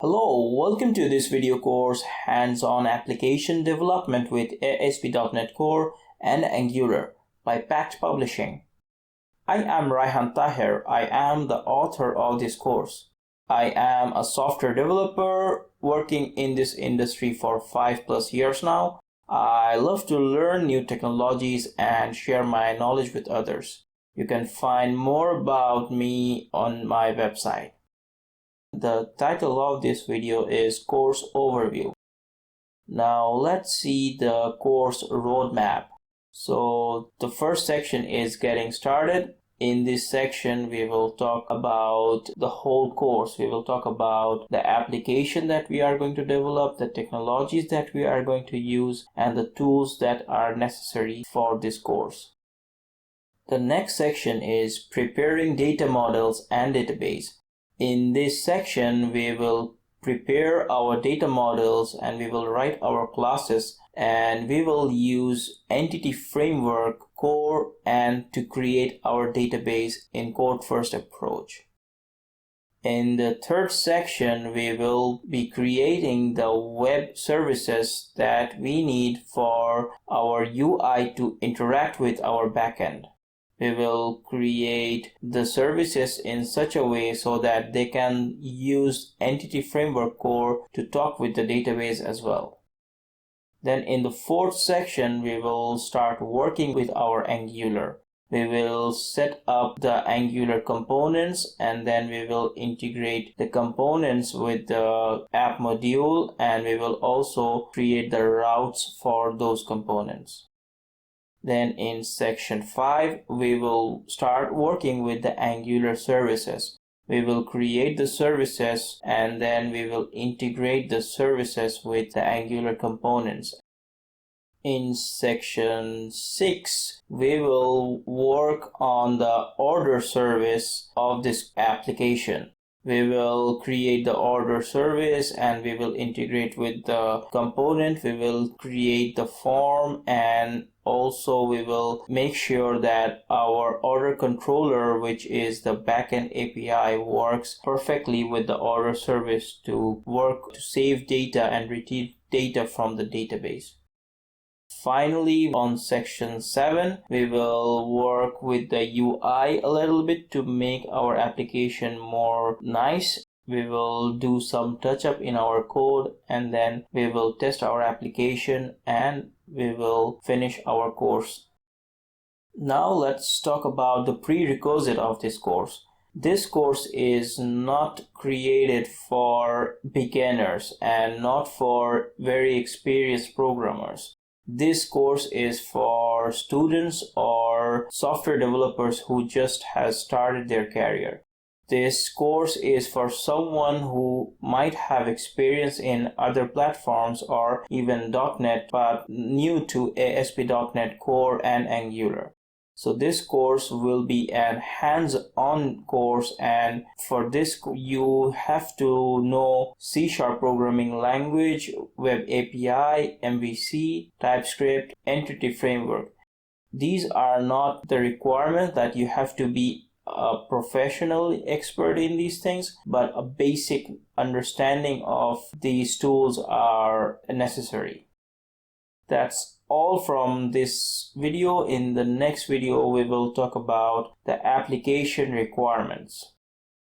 Hello, welcome to this video course, Hands-on Application Development with ASP.NET Core and Angular by Pact Publishing. I am Raihan Tahir. I am the author of this course. I am a software developer working in this industry for 5+ years now. I love to learn new technologies and share my knowledge with others. You can find more about me on my website. The title of this video is Course Overview. Now let's see the course roadmap. So the first section is getting started. In this section, we will talk about the whole course. We will talk about the application that we are going to develop, the technologies that we are going to use, and the tools that are necessary for this course. The next section is preparing data models and database. In this section, we will prepare our data models and we will write our classes, and we will use Entity Framework Core and to create our database in code-first approach. In the third section, we will be creating the web services that we need for our UI to interact with our backend. We will create the services in such a way so that they can use Entity Framework Core to talk with the database as well. Then in the fourth section, we will start working with our Angular. We will set up the Angular components, and then we will integrate the components with the app module, and we will also create the routes for those components. Then in section 5, we will start working with the Angular services. We will create the services and then we will integrate the services with the Angular components. In section 6, we will work on the order service of this application. We will create the order service and we will integrate with the component. We will create the form, and also we will make sure that our order controller, which is the backend API, works perfectly with the order service to work to save data and retrieve data from the database. Finally, on section 7, we will work with the UI a little bit to make our application more nice. We will do some touch-up in our code, and then we will test our application and we will finish our course. Now let's talk about the prerequisite of this course. This course is not created for beginners and not for very experienced programmers. This course is for students or software developers who just has started their career. This course is for someone who might have experience in other platforms or even .NET but new to ASP.NET Core and Angular. So this course will be an hands-on course, and for this you have to know C# programming language, Web API, MVC, TypeScript, Entity Framework. These are not the requirements that you have to be a professional expert in these things, but a basic understanding of these tools are necessary. That's all from this video. In the next video, we will talk about the application requirements.